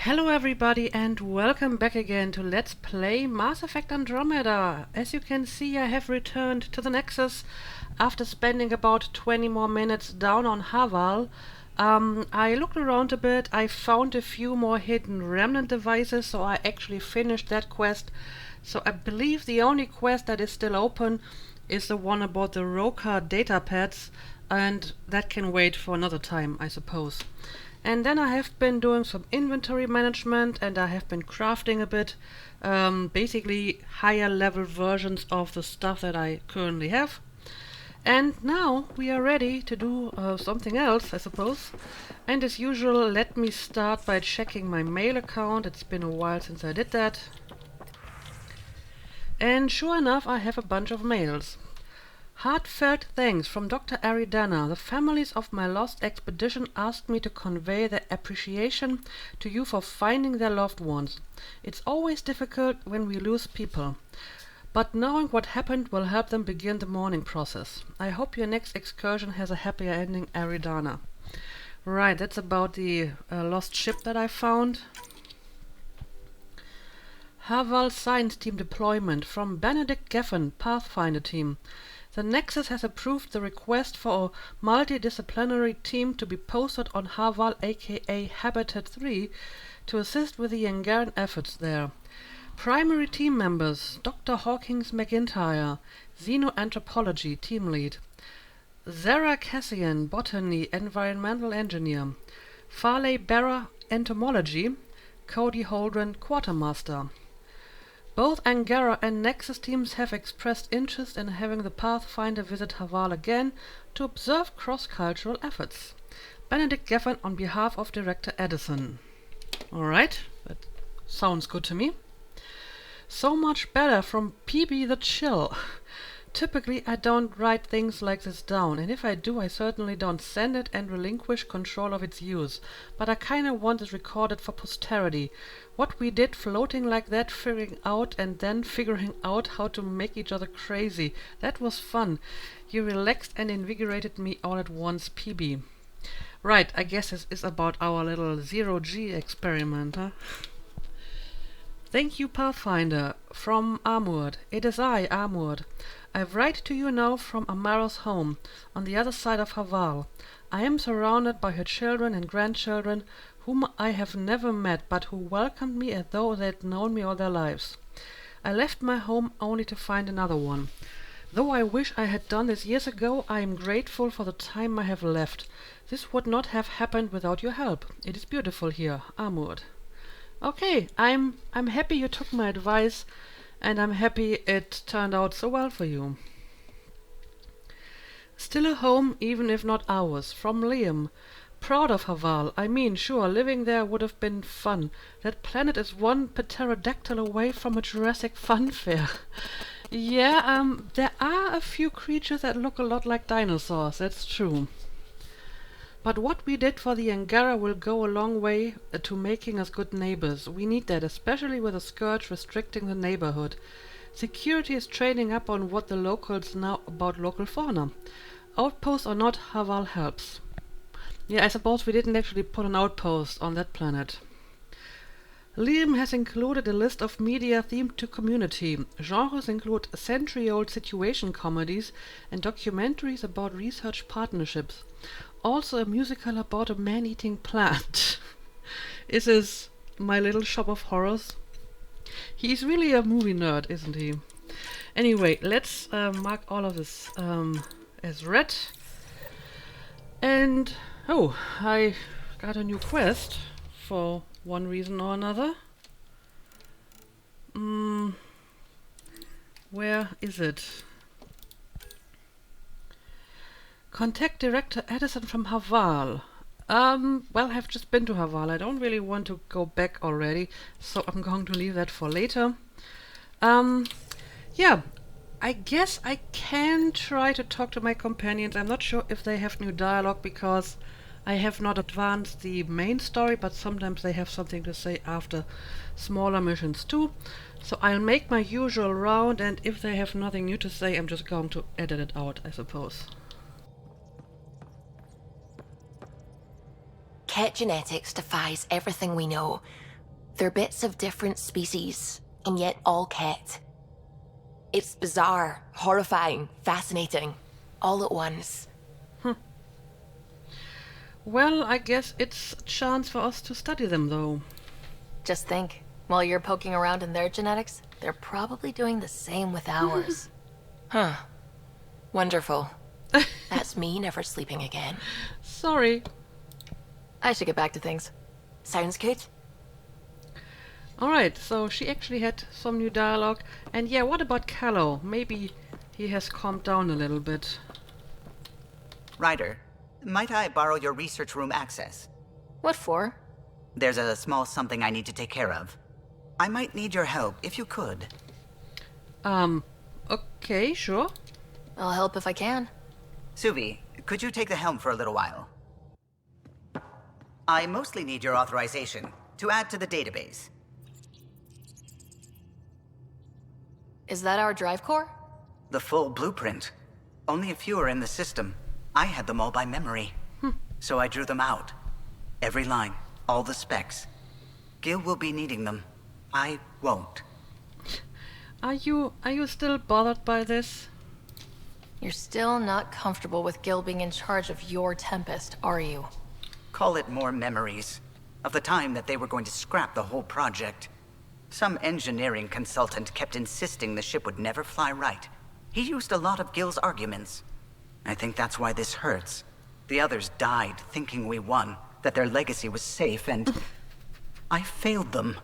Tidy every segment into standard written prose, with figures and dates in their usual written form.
Hello everybody and welcome back again to Let's Play Mass Effect Andromeda. As you can see, I have returned to the Nexus after spending about 20 more minutes down on Haval. I looked around a bit, I found a few more hidden remnant devices, so I actually finished that quest. So I believe the only quest that is still open is the one about the Roka data pads, and that can wait for another time, I suppose. And then I have been doing some inventory management and I have been crafting a bit, basically higher level versions of the stuff that I currently have. And now we are ready to do something else, I suppose. And as usual, let me start by checking my mail account. It's been a while since I did that. And sure enough, I have a bunch of mails. Heartfelt thanks from Dr. Aridana. The families of my lost expedition asked me to convey their appreciation to you for finding their loved ones. It's always difficult when we lose people, but knowing what happened will help them begin the mourning process. I hope your next excursion has a happier ending, Aridana. Right, that's about the lost ship that I found. Haval Science Team deployment from Benedict Geffen, Pathfinder Team. The Nexus has approved the request for a multidisciplinary team to be posted on Haval, aka Habitat 3, to assist with the Angaran efforts there. Primary team members: Dr. Hawkins McIntyre, Xenoanthropology Team Lead; Zara Cassian, Botany Environmental Engineer; Farley Barra, Entomology; Cody Holdren, Quartermaster. Both Angara and Nexus teams have expressed interest in having the Pathfinder visit Haval again to observe cross-cultural efforts. Benedict Geffen on behalf of Director Edison. Alright, that sounds good to me. So much better from PB the Chill. Typically I don't write things like this down, and if I do, I certainly don't send it and relinquish control of its use. But I kinda want it recorded for posterity. What we did floating like that, figuring out and then figuring out how to make each other crazy. That was fun. You relaxed and invigorated me all at once, PB. Right, I guess this is about our little zero-G experiment, huh? Thank you, Pathfinder. From Armored. It is I, Armored. I write to you now from Amara's home, on the other side of Haval. I am surrounded by her children and grandchildren, whom I have never met, but who welcomed me as though they had known me all their lives. I left my home only to find another one. Though I wish I had done this years ago, I am grateful for the time I have left. This would not have happened without your help. It is beautiful here, Armored. Okay, I'm happy you took my advice, and I'm happy it turned out so well for you. Still a home, even if not ours, from Liam. Proud of Haval. I mean, sure, living there would have been fun. That planet is one pterodactyl away from a Jurassic fun fair. Yeah, there are a few creatures that look a lot like dinosaurs, that's true. But what we did for the Angara will go a long way to making us good neighbors. We need that, especially with a scourge restricting the neighborhood. Security is trading up on what the locals know about local fauna. Outpost or not, Haval helps. Yeah, I suppose we didn't actually put an outpost on that planet. Liam has included a list of media themed to community. Genres include century-old situation comedies and documentaries about research partnerships. Also a musical about a man-eating plant. Is this my little shop of horrors? He's really a movie nerd, isn't he? Anyway, let's mark all of this as read. And, oh, I got a new quest for one reason or another. Where is it? Contact Director Edison from Haval. Well, I've just been to Haval. I don't really want to go back already, so I'm going to leave that for later. Yeah, I guess I can try to talk to my companions. I'm not sure if they have new dialogue because I have not advanced the main story, but sometimes they have something to say after smaller missions too. So I'll make my usual round, and if they have nothing new to say, I'm just going to edit it out, I suppose. Ket genetics defies everything we know. They're bits of different species, and yet all Ket. It's bizarre, horrifying, fascinating, all at once. Well, I guess it's a chance for us to study them, though. Just think, while you're poking around in their genetics, they're probably doing the same with ours. Huh. Wonderful. That's me never sleeping again. Sorry. I should get back to things. Sounds good? Alright, so she actually had some new dialogue. And yeah, what about Callow? Maybe he has calmed down a little bit. Ryder, might I borrow your research room access? What for? There's a small something I need to take care of. I might need your help, if you could. Okay, sure. I'll help if I can. Suvi, could you take the helm for a little while? I mostly need your authorization to add to the database. Is that our drive core? The full blueprint. Only a few are in the system. I had them all by memory. So I drew them out. Every line, all the specs. Gil will be needing them. I won't. Are you still bothered by this? You're still not comfortable with Gil being in charge of your Tempest, are you? Call it more memories of the time that they were going to scrap the whole project. Some engineering consultant kept insisting the ship would never fly right. He used a lot of Gil's arguments. I think that's why this hurts. The others died thinking we won, that their legacy was safe, and I failed them.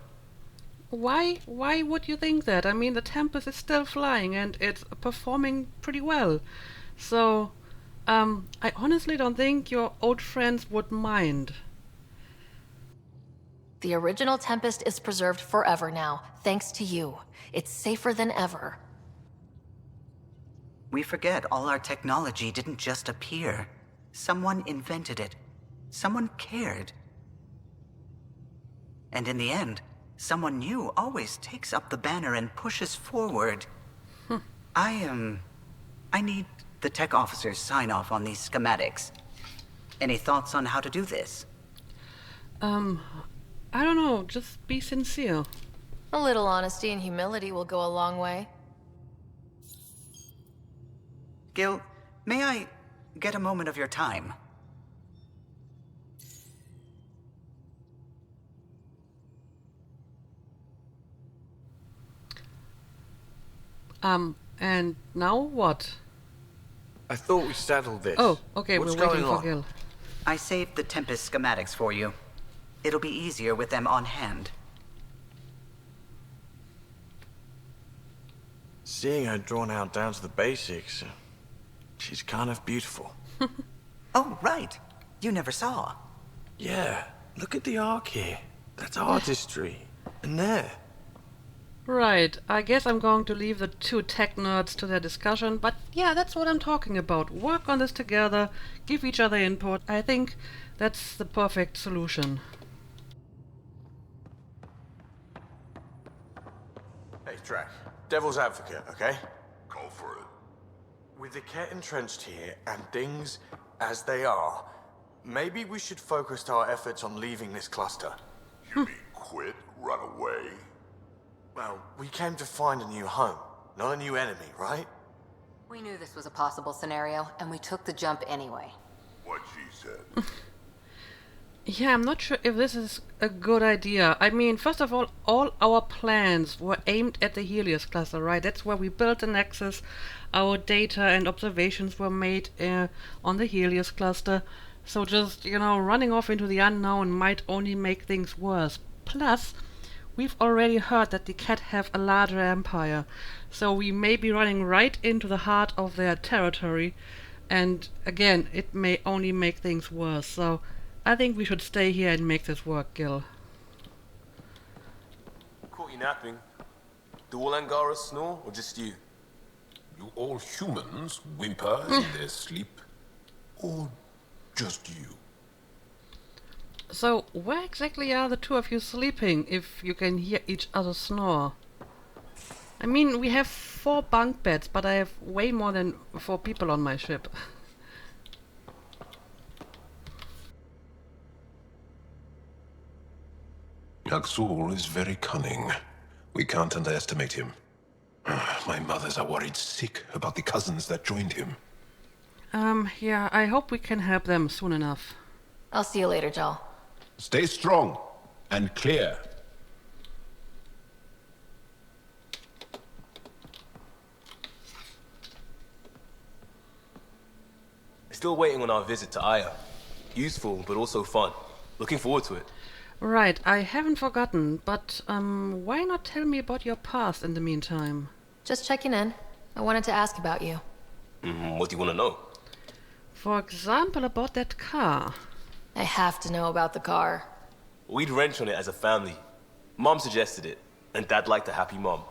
Why would you think that? I mean, the Tempest is still flying and it's performing pretty well. So, I honestly don't think your old friends would mind. The original Tempest is preserved forever now, thanks to you. It's safer than ever. We forget all our technology didn't just appear. Someone invented it. Someone cared. And in the end, someone new always takes up the banner and pushes forward. I need the tech officer's sign-off on these schematics. Any thoughts on how to do this? I don't know, just be sincere. A little honesty and humility will go a long way. Gil, may I get a moment of your time? And now what? I thought we settled this. Oh, okay, What's we're waiting going for on? Gil. I saved the Tempest schematics for you. It'll be easier with them on hand. Seeing her drawn out down to the basics, she's kind of beautiful. Oh, right. You never saw. Yeah, look at the arc here. That's artistry. And there. Right, I guess I'm going to leave the two tech nerds to their discussion, but yeah, that's what I'm talking about. Work on this together, give each other input. I think that's the perfect solution. Hey, Drac. Devil's advocate, okay? Go for it. With the Ket entrenched here and things as they are, maybe we should focus our efforts on leaving this cluster. You mean quit, run away? Well, we came to find a new home, not a new enemy, right? We knew this was a possible scenario, and we took the jump anyway. What she said. Yeah, I'm not sure if this is a good idea. I mean, first of all our plans were aimed at the Helios cluster, right? That's where we built the Nexus. Our data and observations were made on the Helios cluster. So just, running off into the unknown might only make things worse. Plus, we've already heard that the Ket have a larger empire. So we may be running right into the heart of their territory. And again, it may only make things worse. So I think we should stay here and make this work, Gil. Caught you napping. Do all Angaras snore, or just you? Do all humans whimper in their sleep? Or just you? So, where exactly are the two of you sleeping, if you can hear each other snore? I mean, we have 4 bunk beds, but I have way more than 4 people on my ship. Aksul is very cunning. We can't underestimate him. My mothers are worried sick about the cousins that joined him. Yeah, I hope we can help them soon enough. I'll see you later, Joel. Stay strong and clear. Still waiting on our visit to Aya. Useful, but also fun. Looking forward to it. Right, I haven't forgotten, but why not tell me about your past in the meantime? Just checking in. I wanted to ask about you. What do you want to know? For example, about that car. I have to know about the car. We'd wrench on it as a family. Mom suggested it, and Dad liked a happy mom.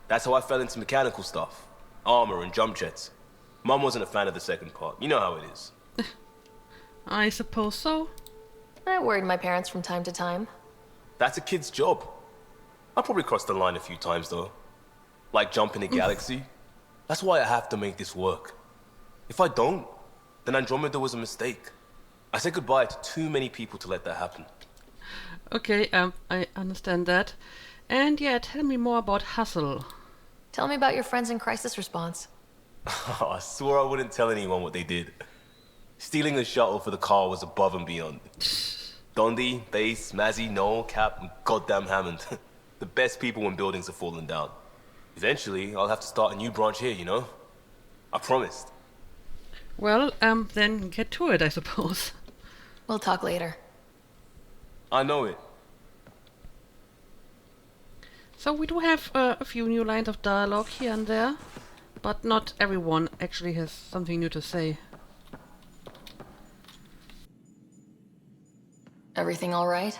That's how I fell into mechanical stuff. Armor and jump jets. Mom wasn't a fan of the second part. You know how it is. I suppose so. I worried my parents from time to time. That's a kid's job. I probably crossed the line a few times, though. Like jumping a galaxy. That's why I have to make this work. If I don't, then Andromeda was a mistake. I said goodbye to too many people to let that happen. Okay, I understand that. And yeah, tell me more about Hustle. Tell me about your friends in crisis response. I swore I wouldn't tell anyone what they did. Stealing the shuttle for the car was above and beyond. Dondi, Base, Mazzy, Noel, Cap, and goddamn Hammond. The best people when buildings are falling down. Eventually, I'll have to start a new branch here, you know? I promised. Well, then get to it, I suppose. We'll talk later. I know it. So we do have a few new lines of dialogue here and there, but not everyone actually has something new to say. Everything all right?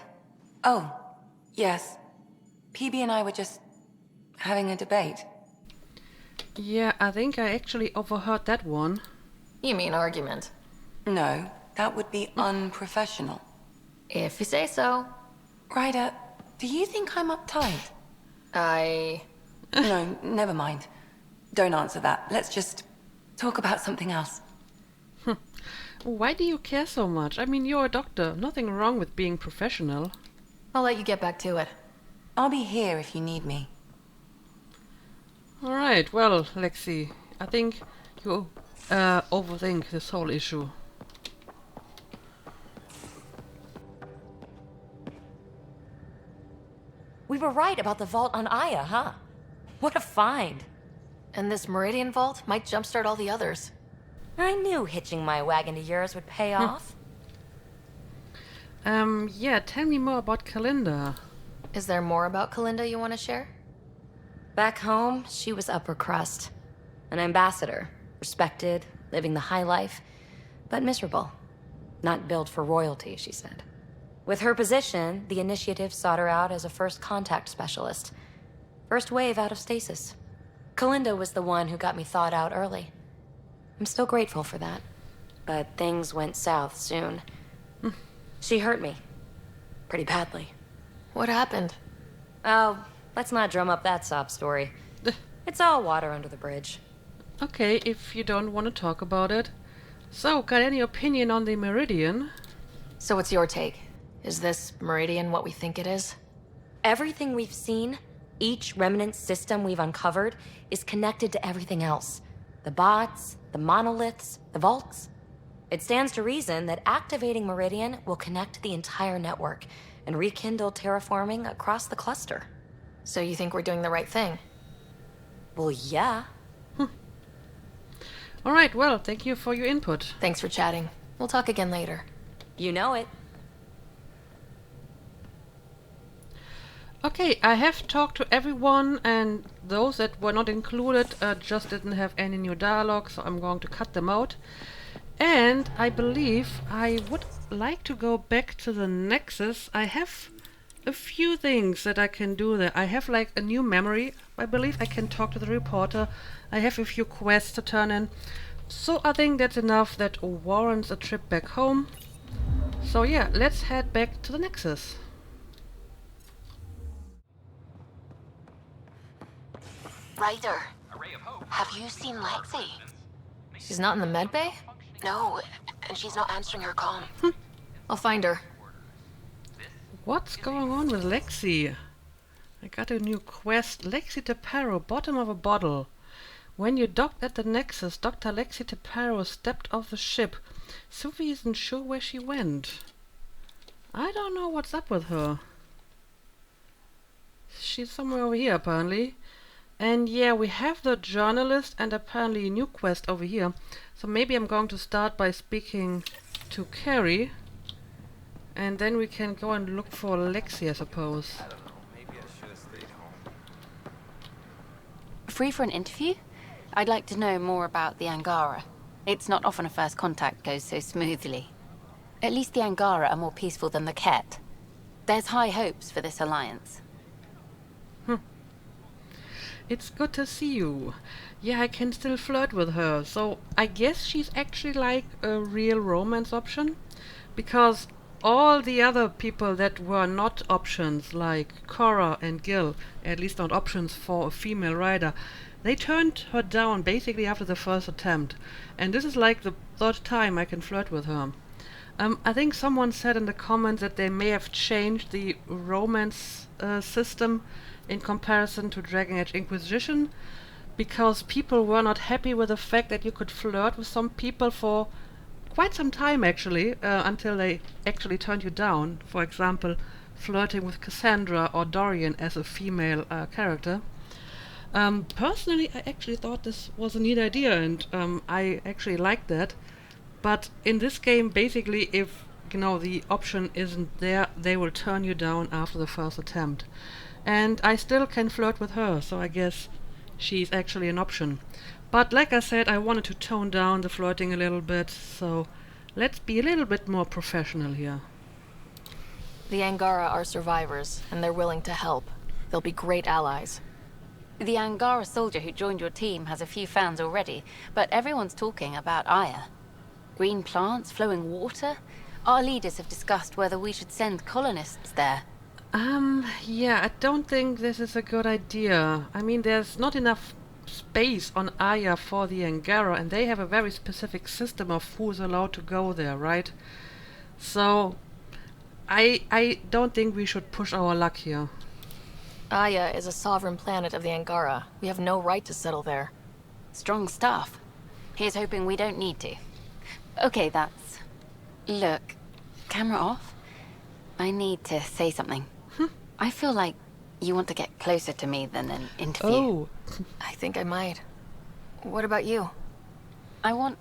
Oh, yes. PB and I were just having a debate. Yeah, I think I actually overheard that one. You mean argument? No, that would be unprofessional. If you say so. Ryder, do you think I'm uptight? No, never mind. Don't answer that. Let's just talk about something else. Why do you care so much? I mean, you're a doctor. Nothing wrong with being professional. I'll let you get back to it. I'll be here if you need me. Alright, well, Lexi, I think you overthink this whole issue. We were right about the vault on Aya, huh? What a find. And this Meridian vault might jumpstart all the others. I knew hitching my wagon to yours would pay off. Yeah, tell me more about Kalinda. Is there more about Kalinda you want to share? Back home, she was upper crust. An ambassador. Respected, living the high life, but miserable. Not built for royalty, she said. With her position, the initiative sought her out as a first contact specialist. First wave out of stasis. Kalinda was the one who got me thawed out early. I'm still grateful for that. But things went south soon. She hurt me. Pretty badly. What happened? Oh, let's not drum up that sob story. It's all water under the bridge. Okay, if you don't want to talk about it. So, got any opinion on the Meridian? So what's your take? Is this Meridian what we think it is? Everything we've seen, each remnant system we've uncovered, is connected to everything else. The bots, the monoliths, the vaults. It stands to reason that activating Meridian will connect the entire network and rekindle terraforming across the cluster. So you think we're doing the right thing? Well, yeah. Alright, well, thank you for your input. Thanks for chatting. We'll talk again later. You know it. Okay, I have talked to everyone, and those that were not included just didn't have any new dialogue, so I'm going to cut them out. And I believe I would like to go back to the Nexus. I have a few things that I can do there. I have like a new memory. I believe I can talk to the reporter. I have a few quests to turn in. So I think that's enough that warrants a trip back home. So yeah, let's head back to the Nexus. Ryder, have you seen Lexi? She's not in the med bay? No, and she's not answering her comm. I'll find her. What's going on with Lexi? I got a new quest. Lexi Teparo, bottom of a bottle. When you docked at the Nexus, Dr. Lexi Teparo stepped off the ship. Suvi isn't sure where she went. I don't know what's up with her. She's somewhere over here, apparently. And yeah, we have the journalist and apparently a new quest over here. So maybe I'm going to start by speaking to Carrie. And then we can go and look for Lexi, I suppose. Free for an interview? I'd like to know more about the Angara. It's not often a first contact goes so smoothly. At least the Angara are more peaceful than the Ket. There's high hopes for this alliance. It's good to see you. Yeah, I can still flirt with her, so I guess she's actually like a real romance option? Because all the other people that were not options, like Cora and Gil, at least not options for a female rider, they turned her down basically after the first attempt. And this is like the third time I can flirt with her. I think someone said in the comments that they may have changed the romance system in comparison to Dragon Age Inquisition, because people were not happy with the fact that you could flirt with some people for quite some time actually, until they actually turned you down. For example, flirting with Cassandra or Dorian as a female character. Personally, I actually thought this was a neat idea, and I actually liked that. But in this game, basically, if the option isn't there, they will turn you down after the first attempt. And I still can flirt with her, so I guess she's actually an option. But like I said, I wanted to tone down the flirting a little bit, so let's be a little bit more professional here. The Angara are survivors, and they're willing to help. They'll be great allies. The Angara soldier who joined your team has a few fans already, but everyone's talking about Aya. Green plants, flowing water? Our leaders have discussed whether we should send colonists there. Yeah, I don't think this is a good idea. I mean, there's not enough space on Aya for the Angara, and they have a very specific system of who's allowed to go there, right? So, I don't think we should push our luck here. Aya is a sovereign planet of the Angara. We have no right to settle there. Strong stuff. Here's hoping we don't need to. Okay, that's... Look, camera off. I need to say something. I feel like you want to get closer to me than an interview. Oh. I think I might. What about you? I want...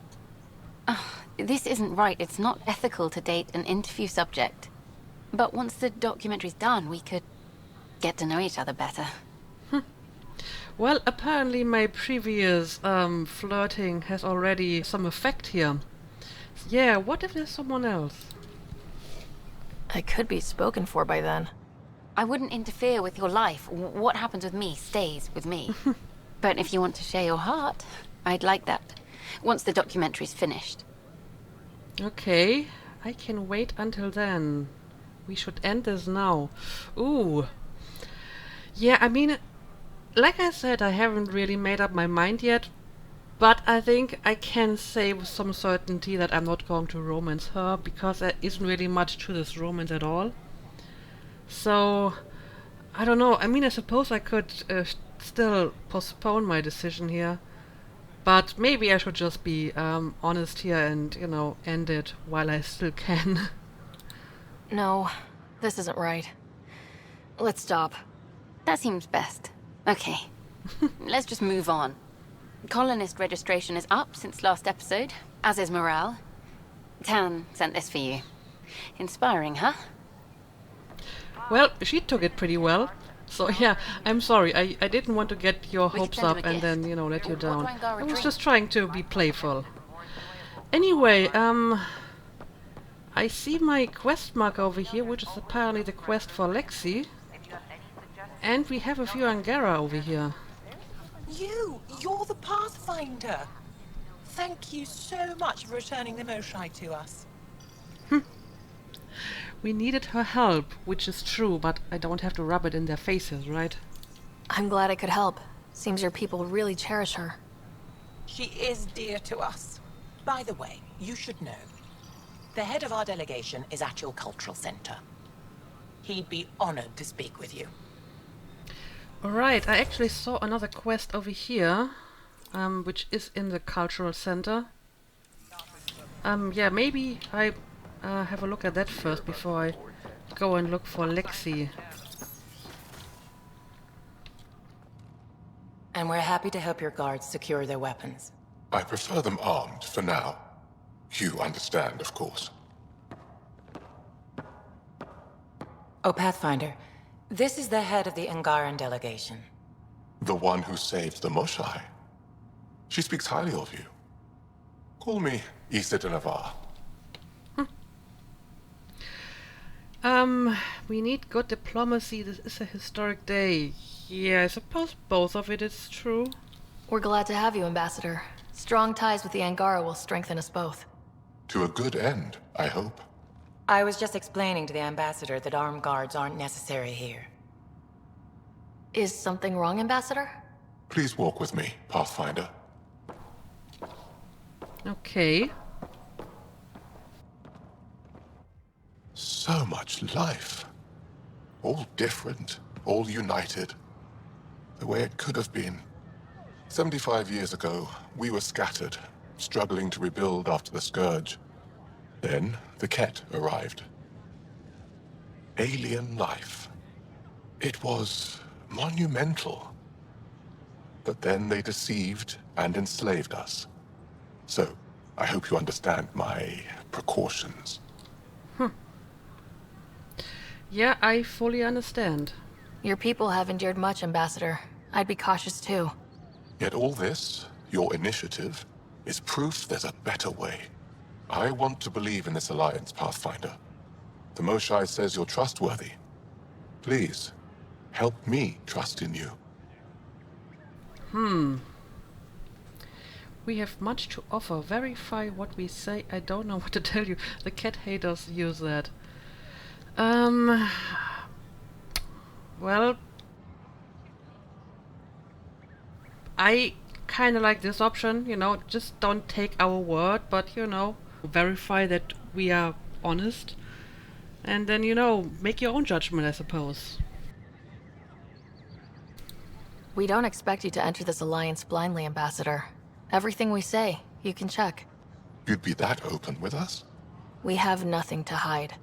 this isn't right. It's not ethical to date an interview subject. But once the documentary's done, we could get to know each other better. Well, apparently my previous flirting has already some effect here. Yeah, what if there's someone else? I could be spoken for by then. I wouldn't interfere with your life. What happens with me stays with me. But if you want to share your heart, I'd like that. Once the documentary's finished. Okay, I can wait until then. We should end this now. Ooh. Yeah, I mean, like I said, I haven't really made up my mind yet. But I think I can say with some certainty that I'm not going to romance her, because there isn't really much to this romance at all. So, I don't know. I mean, I suppose I could still postpone my decision here. But maybe I should just be honest here and, end it while I still can. No, this isn't right. Let's stop. That seems best. Okay. Let's just move on. Colonist registration is up since last episode, as is morale. Tan sent this for you. Inspiring, huh? Well, she took it pretty well. So yeah, I'm sorry. I didn't want to get your hopes up and then, let you down. I was just trying to be playful. Anyway, I see my quest mark over here, which is apparently the quest for Lexi. And we have a few Angara over here. You're the Pathfinder. Thank you so much for returning the Moshai to us. We needed her help, which is true, but I don't have to rub it in their faces, right? I'm glad I could help. Seems your people really cherish her. She is dear to us. By the way, you should know. The head of our delegation is at your cultural center. He'd be honored to speak with you. Alright, I actually saw another quest over here, which is in the cultural center. Yeah, maybe I have a look at that first before I go and look for Lexi. And we're happy to help your guards secure their weapons. I prefer them armed for now. You understand, of course. Oh, Pathfinder, this is the head of the Angaran delegation. The one who saved the Moshai. She speaks highly of you. Call me Issa de Navarre. We need good diplomacy. This is a historic day. Yeah, I suppose both of it is true. We're glad to have you, Ambassador. Strong ties with the Angara will strengthen us both. To a good end, I hope. I was just explaining to the Ambassador that armed guards aren't necessary here. Is something wrong, Ambassador? Please walk with me, Pathfinder. Okay. So much life. All different, all united. The way it could have been. 75 years ago, we were scattered, struggling to rebuild after the Scourge. Then, the Ket arrived. Alien life. It was monumental. But then they deceived and enslaved us. So, I hope you understand my precautions. Yeah, I fully understand. Your people have endured much, Ambassador. I'd be cautious too. Yet all this, your initiative, is proof there's a better way. I want to believe in this alliance, Pathfinder. The Moshai says you're trustworthy. Please, help me trust in you. We have much to offer. Verify what we say. I don't know what to tell you. The cat haters use that. Well, I kind of like this option, you know, just don't take our word, but, you know, verify that we are honest. And then, you know, make your own judgment, I suppose. We don't expect you to enter this alliance blindly, Ambassador. Everything we say, you can check. You'd be that open with us? We have nothing to hide.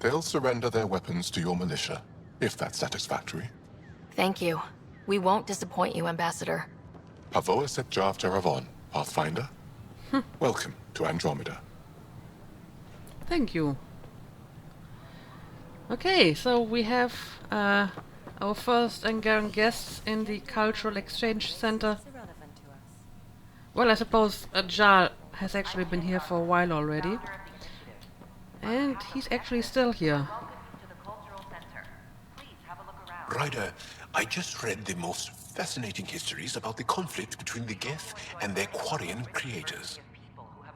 They'll surrender their weapons to your militia, if that's satisfactory. Thank you. We won't disappoint you, Ambassador. Pavoa set Jav Teravon, Pathfinder. Welcome to Andromeda. Thank you. Okay, so we have our first Angaran guests in the Cultural Exchange Center. Well, I suppose Jar has actually been here for a while already. And he's actually still here. Ryder, I just read the most fascinating histories about the conflict between the Geth and their Quarian creators.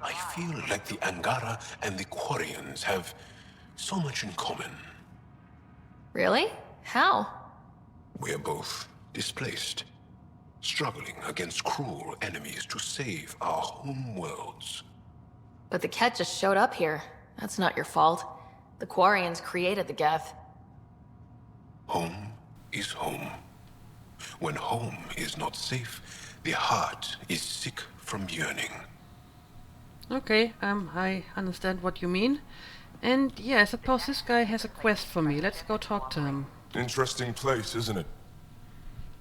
I feel like the Angara and the Quarians have so much in common. Really? How? We're both displaced, struggling against cruel enemies to save our home worlds. But the Ket just showed up here. That's not your fault. The Quarians created the Geth. Home is home. When home is not safe, the heart is sick from yearning. Okay, I understand what you mean. And yeah, I suppose this guy has a quest for me. Let's go talk to him. Interesting place, isn't it?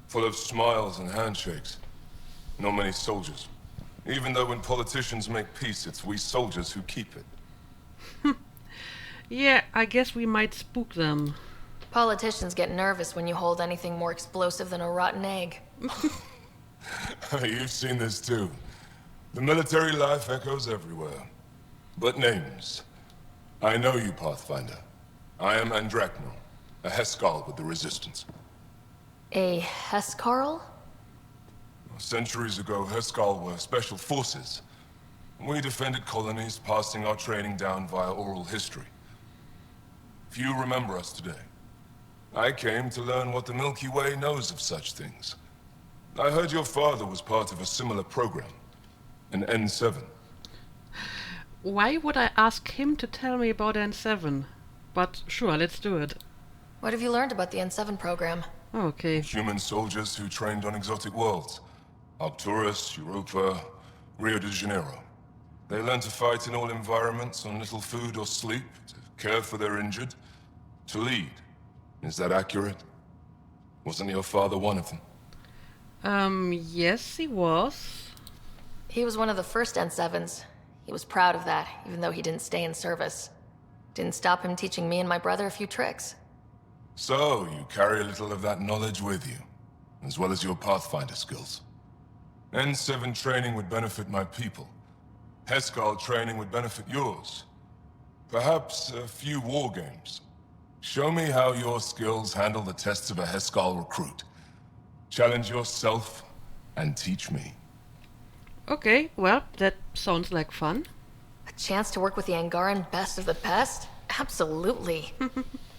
Full of smiles and handshakes. Not many soldiers. Even though when politicians make peace, it's we soldiers who keep it. Yeah, I guess we might spook them. Politicians get nervous when you hold anything more explosive than a rotten egg. You've seen this too. The military life echoes everywhere. But names. I know you, Pathfinder. I am Andrakno, a Heskal with the Resistance. A Hescarl? Centuries ago, Heskal were special forces. We defended colonies, passing our training down via oral history. Few remember us today. I came to learn what the Milky Way knows of such things. I heard your father was part of a similar program, an N7. why would I ask him to tell me about N7? But sure, let's do it. What have you learned about the N7 program? Okay. Human soldiers who trained on exotic worlds. Arcturus, Europa, Rio de Janeiro. They learn to fight in all environments on little food or sleep, to care for their injured, to lead. Is that accurate? Wasn't your father one of them? Yes, he was. He was one of the first N7s. He was proud of that, even though he didn't stay in service. Didn't stop him teaching me and my brother a few tricks. So, you carry a little of that knowledge with you, as well as your Pathfinder skills. N7 training would benefit my people. Heskal training would benefit yours. Perhaps a few war games. Show me how your skills handle the tests of a Heskal recruit. Challenge yourself and teach me. Okay, well, that sounds like fun. A chance to work with the Angaran best of the best? Absolutely.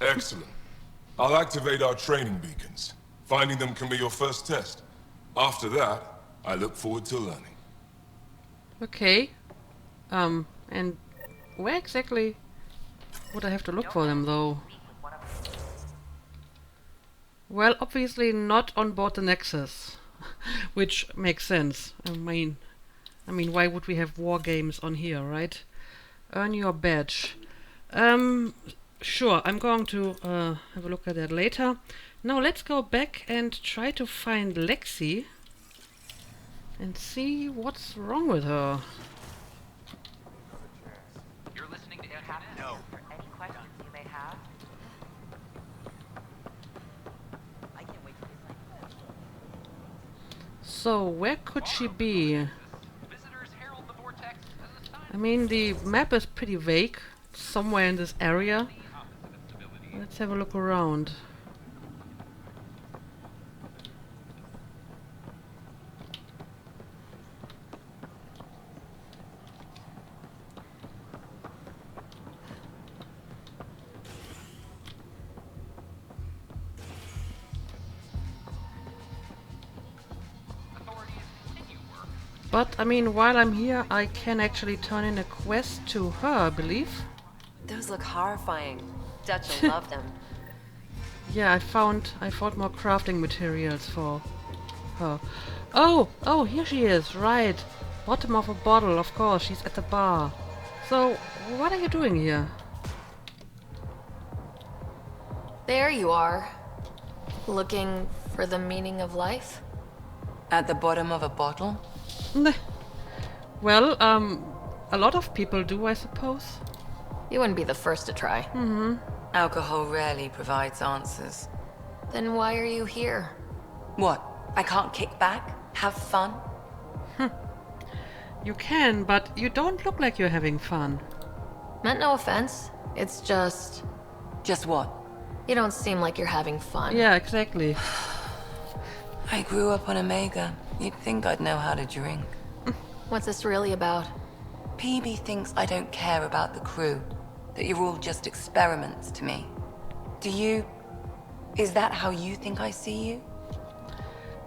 Excellent. I'll activate our training beacons. Finding them can be your first test. After that, I look forward to learning. Okay. And where exactly would I have to look for them, though? Well, obviously not on board the Nexus, which makes sense. I mean, why would we have war games on here, right? Earn your badge. Sure, I'm going to have a look at that later. Now let's go back and try to find Lexi and see what's wrong with her. You're listening to No. For any questions you may have. I can't wait to get So, where could she be? I mean, the map is pretty vague. Somewhere in this area. Let's have a look around. But, I mean, while I'm here, I can actually turn in a quest to her, I believe. Those look horrifying. Dutch will love them. Yeah, I found more crafting materials for her. Oh, here she is, right. Bottom of a bottle, of course, she's at the bar. So, what are you doing here? There you are. Looking for the meaning of life? At the bottom of a bottle? Well, a lot of people do, I suppose. You wouldn't be the first to try. Mm-hmm. Alcohol rarely provides answers. Then why are you here? What? I can't kick back? Have fun? You can, but you don't look like you're having fun. Meant no offense. It's just... Just what? You don't seem like you're having fun. Yeah, exactly. I grew up on Omega. You'd think I'd know how to drink. What's this really about? PB thinks I don't care about the crew. That you're all just experiments to me. Do you... Is that how you think I see you?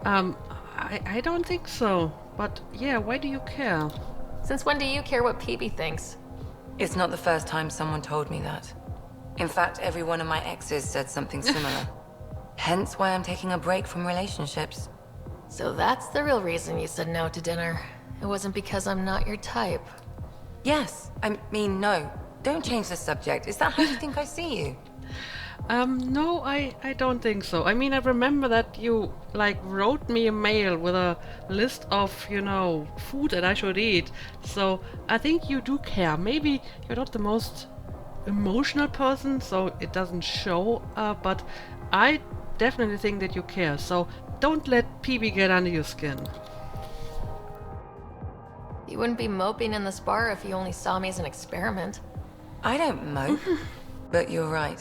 I don't think so. But yeah, why do you care? Since when do you care what PB thinks? It's not the first time someone told me that. In fact, every one of my exes said something similar. Hence why I'm taking a break from relationships. So that's the real reason you said no to dinner. It wasn't because I'm not your type. Yes. I mean, no. Don't change the subject. Is that how you think I see you? No, I don't think so. I mean, I remember that you, wrote me a mail with a list of, food that I should eat. So, I think you do care. Maybe you're not the most emotional person, so it doesn't show, but I definitely think that you care. So, don't let PB get under your skin. You wouldn't be moping in this bar if you only saw me as an experiment. I don't mope, but you're right.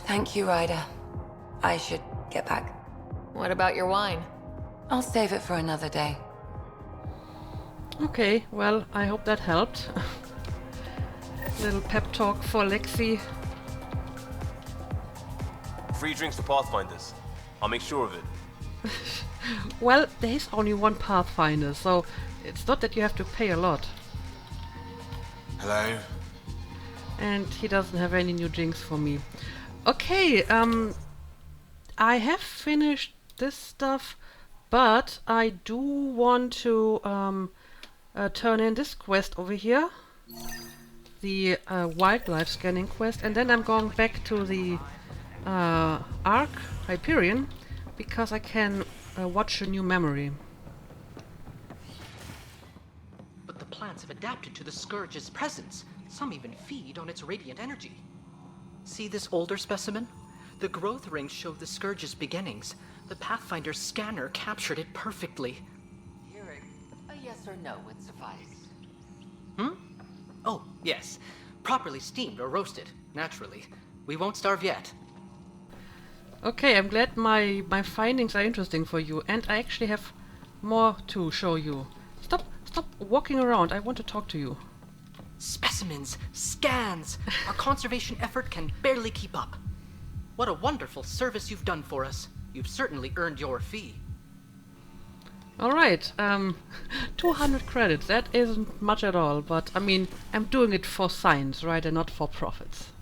Thank you, Ryder. I should get back. What about your wine? I'll save it for another day. Okay, well, I hope that helped. Little pep talk for Lexi. Free drinks for Pathfinders. I'll make sure of it. Well, there's only one Pathfinder, so it's not that you have to pay a lot. Hello? And he doesn't have any new jinx for me. Okay, I have finished this stuff, but I do want to turn in this quest over here, the wildlife scanning quest, and then I'm going back to the Ark Hyperion because I can watch a new memory. But the plants have adapted to the Scourge's presence. Some even feed on its radiant energy. See this older specimen? The growth rings show the Scourge's beginnings. The Pathfinder's scanner captured it perfectly. Hearing a yes or no would suffice. Oh, yes. Properly steamed or roasted, naturally. We won't starve yet. Okay, I'm glad my findings are interesting for you, and I actually have more to show you. Stop walking around, I want to talk to you. Specimens, scans! Our conservation effort can barely keep up. What a wonderful service you've done for us. You've certainly earned your fee. Alright, 200 credits, that isn't much at all, but I mean, I'm doing it for science, right, and not for profits.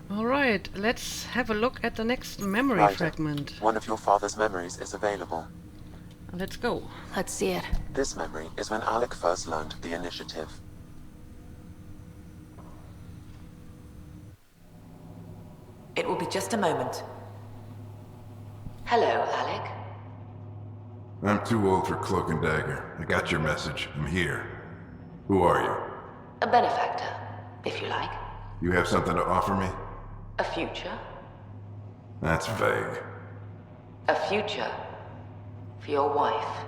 Alright, let's have a look at the next memory fragment. One of your father's memories is available. Let's go. Let's see it. This memory is when Alec first learned the initiative. It will be just a moment. Hello, Alec. I'm too old for Cloak and Dagger. I got your message. I'm here. Who are you? A benefactor, if you like. You have something to offer me? A future? That's vague. A future for your wife.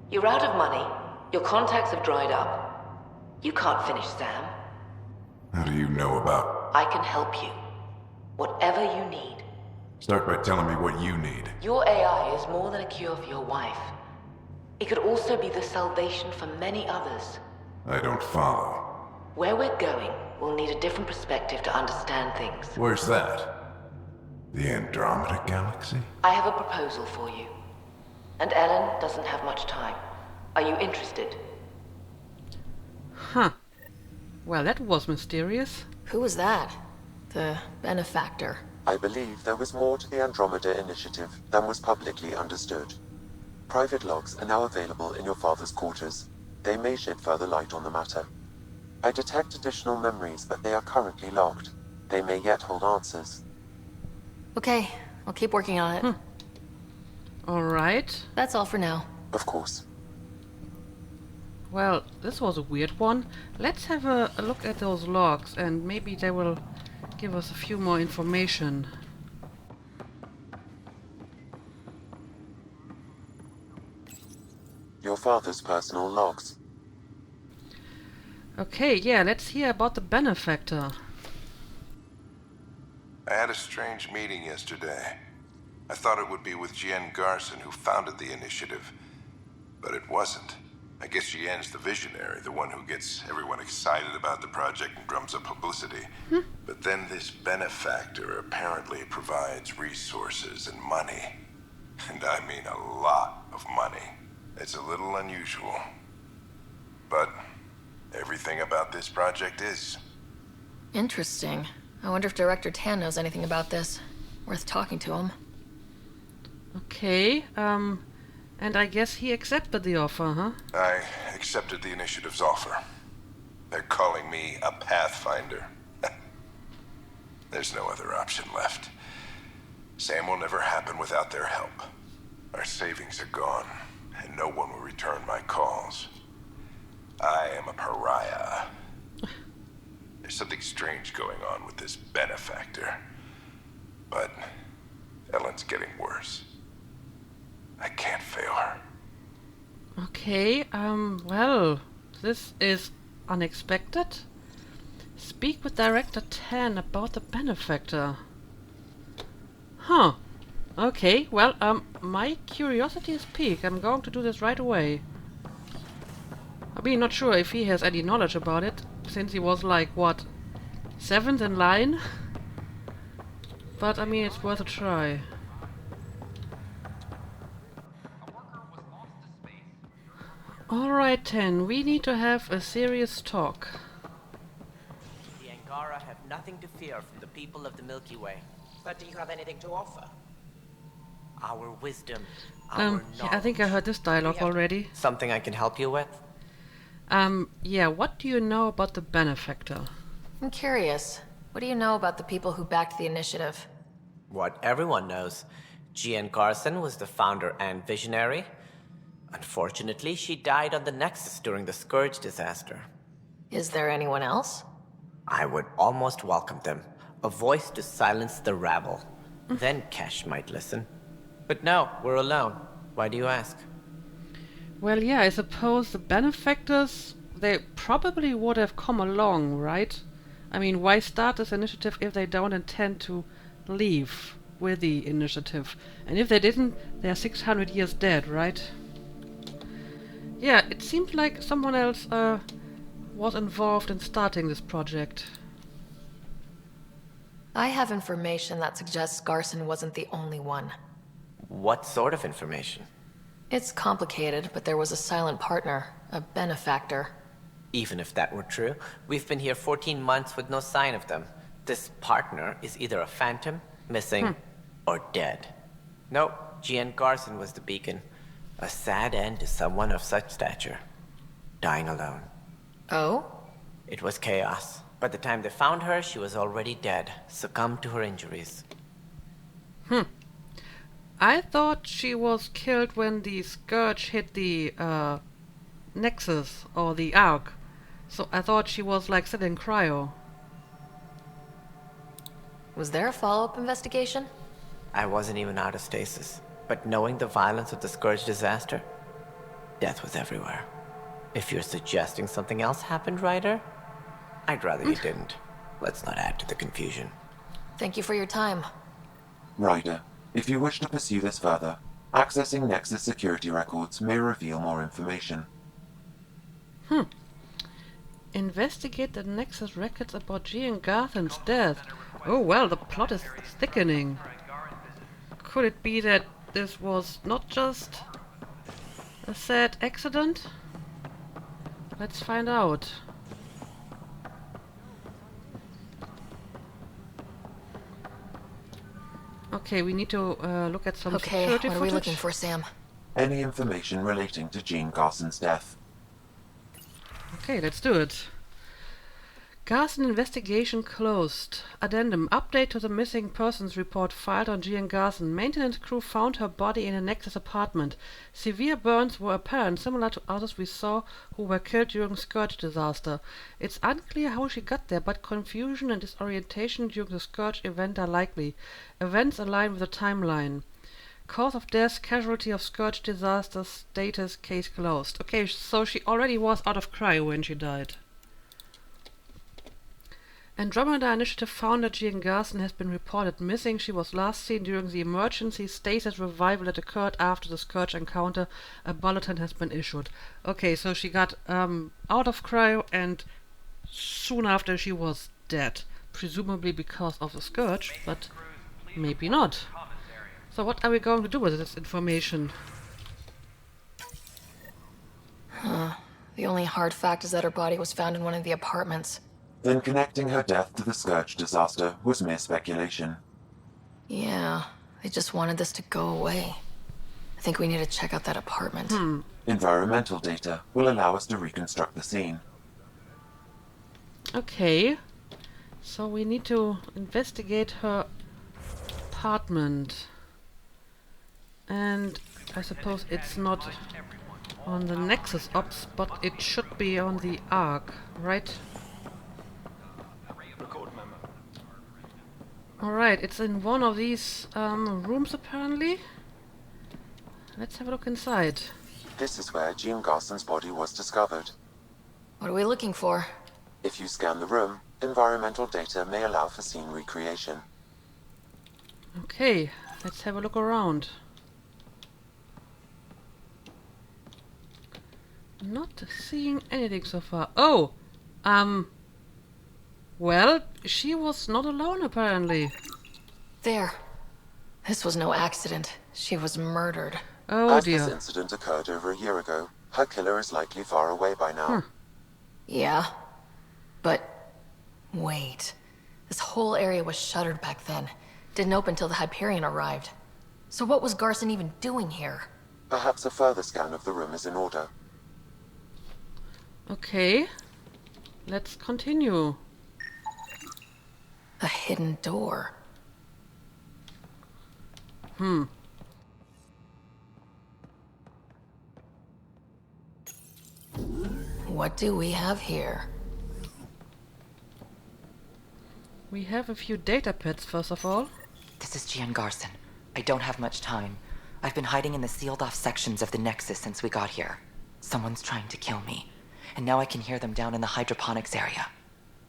You're out of money. Your contacts have dried up. You can't finish Sam. How do you know about... I can help you. Whatever you need. Start by telling me what you need. Your AI is more than a cure for your wife. It could also be the salvation for many others. I don't follow. Where we're going, we'll need a different perspective to understand things. Where's that? The Andromeda Galaxy? I have a proposal for you. And Ellen doesn't have much time. Are you interested? Huh. Well, that was mysterious. Who was that? The Benefactor. I believe there was more to the Andromeda initiative than was publicly understood. Private logs are now available in your father's quarters. They may shed further light on the matter. I detect additional memories, but they are currently logged. They may yet hold answers. Okay, I'll keep working on it. Alright. That's all for now. Of course. Well, this was a weird one. Let's have a look at those logs, and maybe they will give us a few more information. Your father's personal logs. Okay, yeah, let's hear about the Benefactor. I had a strange meeting yesterday. I thought it would be with Jien Garson, who founded the initiative, but it wasn't. I guess Jien's the visionary, the one who gets everyone excited about the project and drums up publicity. But then this Benefactor apparently provides resources and money. And I mean a lot of money. It's a little unusual. But everything about this project is. Interesting. I wonder if Director Tan knows anything about this. Worth talking to him. Okay, and I guess he accepted the offer, huh? I accepted the initiative's offer. They're calling me a Pathfinder. There's no other option left. Sam will never happen without their help. Our savings are gone, and no one will return my calls. I am a pariah. There's something strange going on with this Benefactor. But Ellen's getting worse. I can't fail her. Okay, well, this is unexpected. Speak with Director Tan about the Benefactor. Huh. Okay, well, my curiosity is piqued. I'm going to do this right away. I mean, not sure if he has any knowledge about it, since he was like, what, 7th in line? But, I mean, it's worth a try. Alright then, we need to have a serious talk. The Angara have nothing to fear from the people of the Milky Way. But do you have anything to offer? Our wisdom, our Yeah, I think I heard this dialogue already. Something I can help you with? Yeah, what do you know about the Benefactor? I'm curious. What do you know about the people who backed the initiative? What everyone knows. Jean Garson was the founder and visionary. Unfortunately, she died on the Nexus during the Scourge disaster. Is there anyone else? I would almost welcome them. A voice to silence the rabble. Then Kesh might listen. But no, we're alone. Why do you ask? Well, yeah, I suppose the Benefactors, they probably would have come along, right? I mean, why start this initiative if they don't intend to leave with the initiative? And if they didn't, they are 600 years dead, right? Yeah, it seems like someone else was involved in starting this project. I have information that suggests Garson wasn't the only one. What sort of information? It's complicated, but there was a silent partner, a benefactor. Even if that were true, we've been here 14 months with no sign of them. This partner is either a phantom, missing, or dead. Nope, Jean Garson was the beacon. A sad end to someone of such stature. Dying alone. Oh? It was chaos. By the time they found her, she was already dead, succumbed to her injuries. I thought she was killed when the Scourge hit the Nexus, or the Ark. So I thought she was like sitting in cryo. Was there a follow-up investigation? I wasn't even out of stasis. But knowing the violence of the Scourge disaster, death was everywhere. If you're suggesting something else happened, Ryder, I'd rather you didn't. Let's not add to the confusion. Thank you for your time. Ryder, if you wish to pursue this further, accessing Nexus security records may reveal more information. Investigate the Nexus records about Jean Garson's death. Oh well, the plot is thickening. Could it be that this was not just a sad accident? Let's find out. Okay, we need to look at some security what are we footage. looking for, Sam? Any information relating to Jean Garson's death. Okay, let's do it. Garson investigation closed. Addendum. Update to the missing persons report filed on Jean Garson. Maintenance crew found her body in a Nexus apartment. Severe burns were apparent, similar to others we saw who were killed during Scourge disaster. It's unclear how she got there, but confusion and disorientation during the Scourge event are likely. Events align with the timeline. Cause of death, casualty of Scourge disaster, status, case closed. Okay, so she already was out of cryo when she died. Andromeda Initiative founder Jean Garson has been reported missing. She was last seen during the emergency stasis revival that occurred after the Scourge encounter. A bulletin has been issued. Okay, so she got out of cryo and soon after she was dead. Presumably because of the Scourge, but maybe not. So what are we going to do with this information? The only hard fact is that her body was found in one of the apartments. Then connecting her death to the Scourge disaster was mere speculation. Yeah, they just wanted this to go away. I think we need to check out that apartment. Environmental data will allow us to reconstruct the scene. Okay. So we need to investigate her apartment. And I suppose it's not on the Nexus Ops, but it should be on the Ark, right? Alright, it's in one of these rooms apparently. Let's have a look inside. This is where Jean Garson's body was discovered. What are we looking for? If you scan the room, environmental data may allow for scene recreation. Okay, let's have a look around. Not seeing anything so far. Oh! Well, she was not alone apparently. There. This was no accident. She was murdered. Oh As dear. this incident occurred over a year ago, Her killer is likely far away by now. Yeah. But... wait. This whole area was shuttered back then. Didn't open till the Hyperion arrived. So what was Garson even doing here? Perhaps a further scan of the room is in order. Okay. Let's continue. A hidden door. What do we have here? We have a few data pads, first of all. This is Gian Garson. I don't have much time. I've been hiding in the sealed-off sections of the Nexus since we got here. Someone's trying to kill me, and now I can hear them down in the hydroponics area.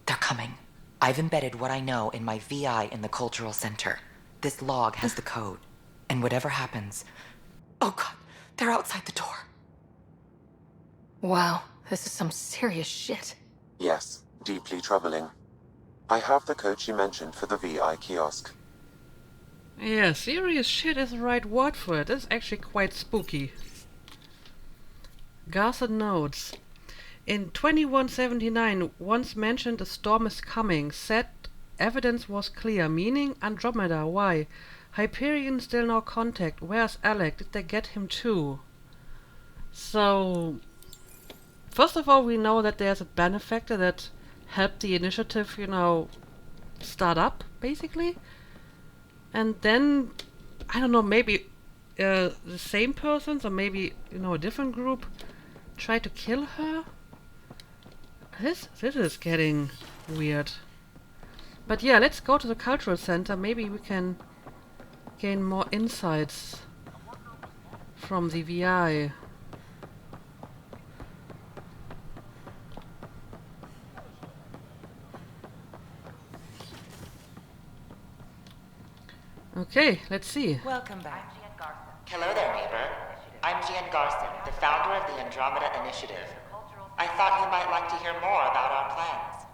They're coming. I've embedded what I know in my VI in the Cultural Center. This log has the code, and whatever happens... Oh god, they're outside the door. Wow, this is some serious shit. Yes, deeply troubling. I have the code she mentioned for the VI kiosk. Yeah, serious shit is the right word for it. It's actually quite spooky. Garson notes. In 2179, once mentioned a storm is coming. Said evidence was clear, meaning Andromeda. Why? Hyperion still no contact. Where's Alec? Did they get him too? So, first of all, we know that there's a benefactor that helped the initiative, you know, start up, basically. And then, I don't know, maybe the same persons, or maybe, you know, a different group tried to kill her? This is getting weird. But yeah, let's go to the cultural center. Maybe we can gain more insights from the VI. Okay, let's see. Welcome back. Hello there, neighbor. I'm Gian Garson, the founder of the Andromeda Initiative. I thought you might like to hear more about our plans.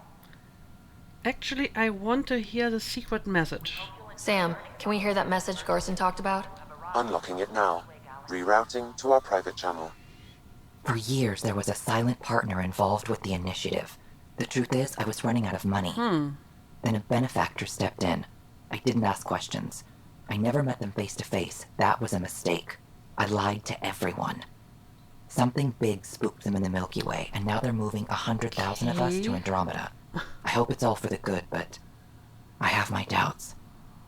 Actually, I want to hear the secret message. Sam, can we hear that message Garson talked about? Unlocking it now. Rerouting to our private channel. For years, there was a silent partner involved with the initiative. The truth is, I was running out of money. Then a benefactor stepped in. I didn't ask questions. I never met them face to face. That was a mistake. I lied to everyone. Something big spooked them in the Milky Way, and now they're moving 100,000 of us to Andromeda. I hope it's all for the good, but I have my doubts.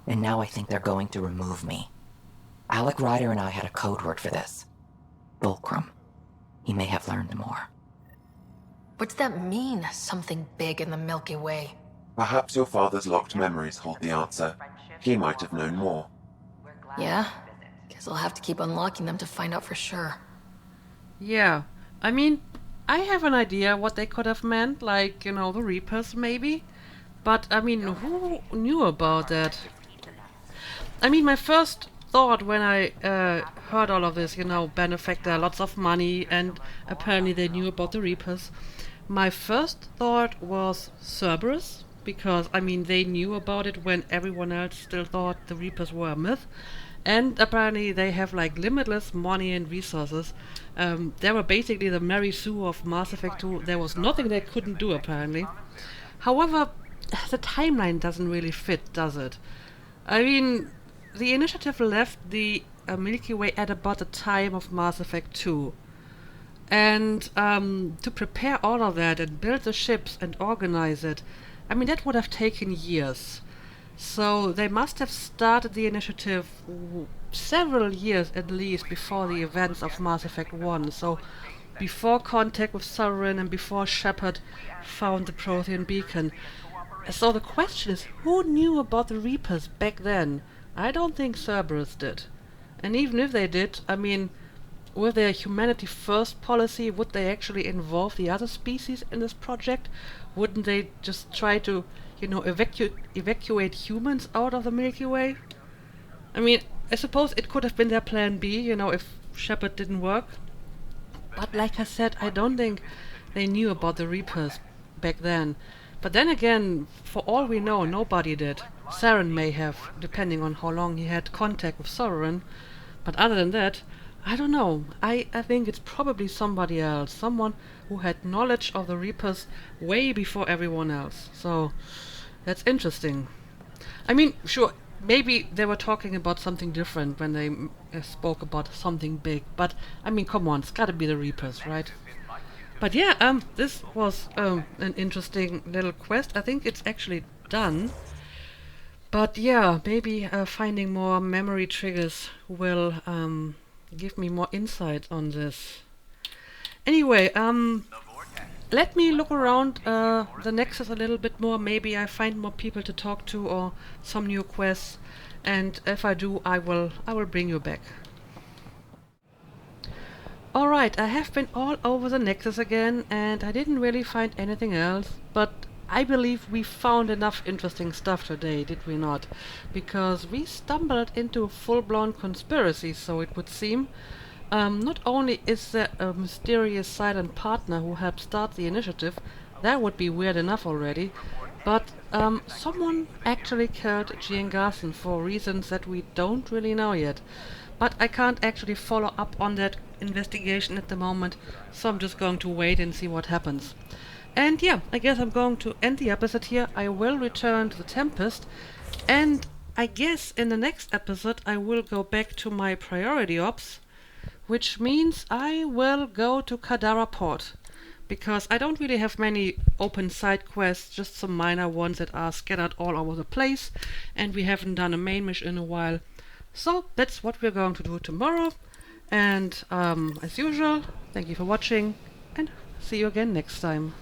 And now I think they're going to remove me. Alec Ryder and I had a code word for this. Fulcrum. He may have learned more. What's that mean, something big in the Milky Way? Perhaps your father's locked memories hold the answer. He might have known more. Yeah? Guess I'll have to keep unlocking them to find out for sure. Yeah, I mean, I have an idea what they could have meant, like, you know, the Reapers maybe. But, I mean, who knew about that? I mean, my first thought when I heard all of this, you know, Benefactor, lots of money, and apparently they knew about the Reapers. My first thought was Cerberus, because, I mean, they knew about it when everyone else still thought the Reapers were a myth. And apparently they have like limitless money and resources. They were basically the Mary Sue of Mass Effect 2. There was nothing they couldn't do, apparently. However, the timeline doesn't really fit, does it? I mean, the initiative left the Milky Way at about the time of Mass Effect 2. And to prepare all of that and build the ships and organize it, I mean, that would have taken years. So they must have started the initiative several years at least before the events of Mass Effect 1. So before contact with Sovereign and before Shepard found the Prothean beacon. So the question is, who knew about the Reapers back then? I don't think Cerberus did. And even if they did, I mean, with their humanity first policy, would they actually involve the other species in this project? Wouldn't they just try to, you know, evacuate humans out of the Milky Way? I mean, I suppose it could have been their plan B, you know, if Shepard didn't work. But like I said, I don't think they knew about the Reapers back then. But then again, for all we know, nobody did. Saren may have, depending on how long he had contact with Sovereign. But other than that, I don't know. I think it's probably somebody else. Someone who had knowledge of the Reapers way before everyone else. So, that's interesting. I mean, sure, maybe they were talking about something different when they spoke about something big. But, I mean, come on, it's gotta be the Reapers, right? But yeah, this was an interesting little quest. I think it's actually done. But yeah, maybe finding more memory triggers will give me more insight on this. Anyway, let me look around the Nexus a little bit more. Maybe I find more people to talk to or some new quests. And if I do, I will bring you back. Alright, I have been all over the Nexus again, and I didn't really find anything else, but I believe we found enough interesting stuff today, did we not? Because we stumbled into a full-blown conspiracy, so it would seem. Not only is there a mysterious silent partner who helped start the initiative, that would be weird enough already, but someone actually killed Gian Garson for reasons that we don't really know yet. But I can't actually follow up on that investigation at the moment, so I'm just going to wait and see what happens. And yeah, I guess I'm going to end the episode here. I will return to the Tempest, and I guess in the next episode I will go back to my priority ops, which means I will go to Kadara Port, because I don't really have many open side quests, just some minor ones that are scattered all over the place, and we haven't done a main mission in a while. So that's what we're going to do tomorrow, and as usual, thank you for watching, and see you again next time.